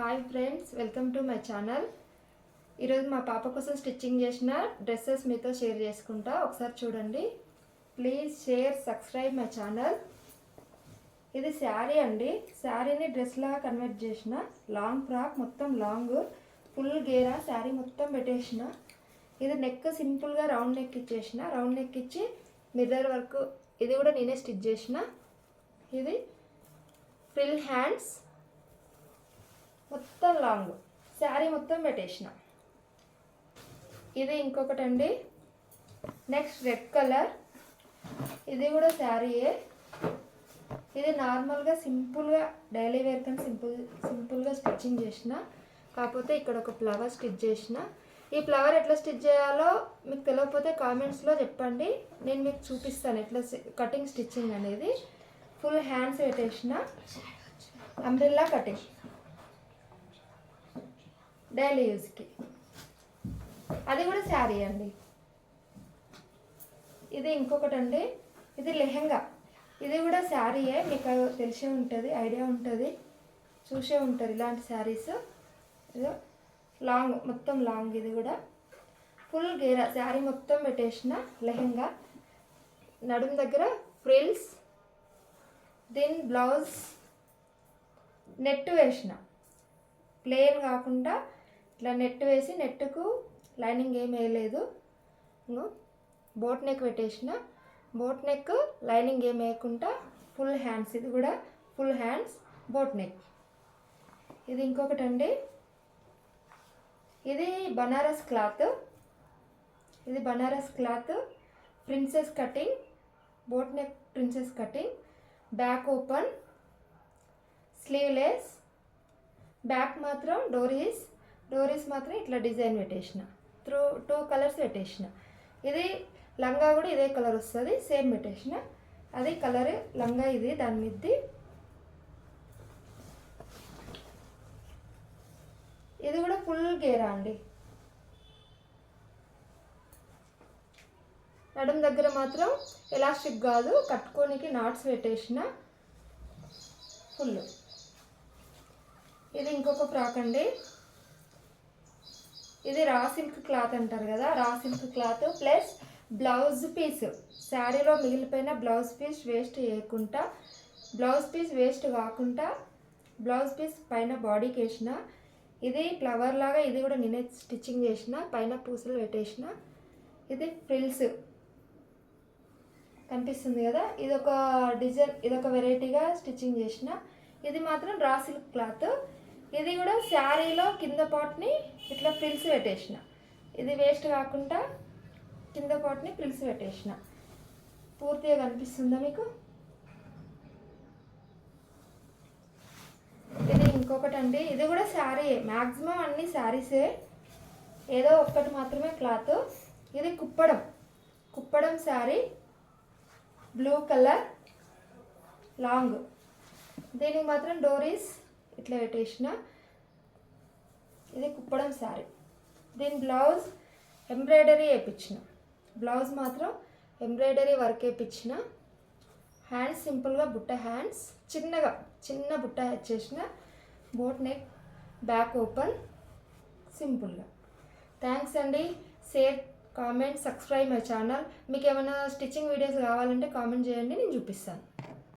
Hi friends, welcome to my channel. ఈరోజు మా పాప కోసం స్టిచ్చింగ్ చేసిన డ్రెస్సెస్ మీతో షేర్ చేసుకుంటా. ఒకసారి చూడండి. Please share, subscribe my channel. ఇది శారీ అండి. శారీని డ్రెస్లాగా కన్వర్ట్ చేసిన లాంగ్ ఫ్రాక్, మొత్తం లాంగ్ ఫుల్ గేరా శారీ మొత్తం పెట్టేసిన. ఇది నెక్ సింపుల్గా రౌండ్ నెక్ ఇచ్చేసిన. రౌండ్ నెక్ ఇచ్చి మిర్రర్ వర్క్, ఇది కూడా నేనే స్టిచ్ చేసిన. ఇది ఫ్రిల్ హ్యాండ్స్, మొత్తం లాంగ్ శారీ మొత్తం పెట్టేసిన. ఇది ఇంకొకటి అండి. నెక్స్ట్ రెడ్ కలర్, ఇది కూడా శారీయే. ఇది నార్మల్గా సింపుల్గా డైలీ వేర్ కానీ సింపుల్గా స్టిచ్చింగ్ చేసిన. కాకపోతే ఇక్కడ ఒక ఫ్లవర్ స్టిచ్ చేసిన. ఈ ఫ్లవర్ ఎట్లా స్టిచ్ చేయాలో మీకు తెలియకపోతే కామెంట్స్లో చెప్పండి, నేను మీకు చూపిస్తాను ఎట్లా కటింగ్ స్టిచ్చింగ్ అనేది. ఫుల్ హ్యాండ్స్ పెట్టేసిన, అంబ్రెల్లా కటింగ్ డైలీ యూజ్కి. అది కూడా శారీ అండి. ఇది ఇంకొకటి అండి. ఇది లెహెంగా, ఇది కూడా శారీయే. మీకు తెలిసే ఉంటుంది, ఐడియా ఉంటుంది, చూసే ఉంటారు ఇలాంటి శారీస్. ఇది లాంగ్, మొత్తం లాంగ్. ఇది కూడా ఫుల్ గేరా శారీ మొత్తం పెట్టేసిన లెహెంగా. నడుము దగ్గర ఫ్రిల్స్, దీని బ్లౌజ్ నెట్ వేసిన. ప్లెయిన్ కాకుండా ఇట్లా నెట్ వేసి, నెట్కు లైనింగ్ ఏం వేయలేదు. బోట్ నెక్ పెట్టేసిన. బోట్ నెక్ లైనింగ్ ఏం వేయకుండా ఫుల్ హ్యాండ్స్. ఇది కూడా ఫుల్ హ్యాండ్స్, బోట్ నెక్. ఇది ఇంకొకటి అండి. ఇది బనారస్ క్లాత్. ఇది Banaras cloth, princess cutting, boat neck princess cutting, back open, sleeveless. Back మాత్రం డోరీస్ మాత్రం ఇట్లా డిజైన్ పెట్టేసిన. టూ కలర్స్ పెట్టేసిన. ఇది లంగా కూడా ఇదే కలర్ వస్తుంది, సేమ్ పెట్టేసిన. అది కలర్ లంగా, ఇది దాని మీది. ఇది కూడా ఫుల్ గేరా అండి. నడుం దగ్గర మాత్రం ఎలాస్టిక్ కాదు, కట్టుకోనికి నాట్స్ పెట్టేసిన ఫుల్. ఇది ఇంకొక ఫ్రాక్ అండి. ఇది రా సిల్క్ క్లాత్ అంటారు కదా, raw silk cloth plus blouse piece. శారీలో మిగిలిపోయిన బ్లౌజ్ పీస్ వేస్ట్ చేయకుండా, బ్లౌజ్ పీస్ వేస్ట్ కాకుండా బ్లౌజ్ పీస్ పైన బాడీకి వేసిన. ఇది ఫ్లవర్ లాగా, ఇది కూడా నేనే స్టిచ్చింగ్ చేసిన. పైన పూసలు పెట్టేసిన. ఇది ఫ్రిల్స్ కనిపిస్తుంది కదా, ఇదొక డిజైన్, ఇదొక వెరైటీగా స్టిచ్చింగ్ చేసిన. ఇది మాత్రం రా సిల్క్ క్లాత్. ఇది కూడా శారీలో కింద పార్ట్ని ఇట్లా ఫ్రిల్స్ పెట్టేసిన. ఇది వేస్ట్ కాకుండా కింద పార్ట్ని ఫ్రిల్స్ పెట్టేసిన. పూర్తిగా కనిపిస్తుందా మీకు? ఇది ఇంకొకటి అండి. ఇది కూడా శారీయే. మ్యాక్సిమం అన్ని శారీసే, ఏదో ఒక్కటి మాత్రమే క్లాత్. ఇది Kuppadam sari, blue colour, long. దీనికి మాత్రం డోరీస్ ఇట్లా పెట్టేసిన. ఇది కుప్పడం శారీ. దీని బ్లౌజ్ ఎంబ్రాయిడరీ వేయించిన. బ్లౌజ్ మాత్రం ఎంబ్రాయిడరీ వర్క్ వేయించిన. హ్యాండ్స్ సింపుల్గా బుట్ట హ్యాండ్స్, చిన్న బుట్ట చేసిన. బోట్ నెక్, బ్యాక్ ఓపెన్, సింపుల్గా. థ్యాంక్స్ అండి. Share, comment, subscribe my channel. మీకు ఏమైనా స్టిచ్చింగ్ వీడియోస్ కావాలంటే కామెంట్ చేయండి, నేను చూపిస్తాను.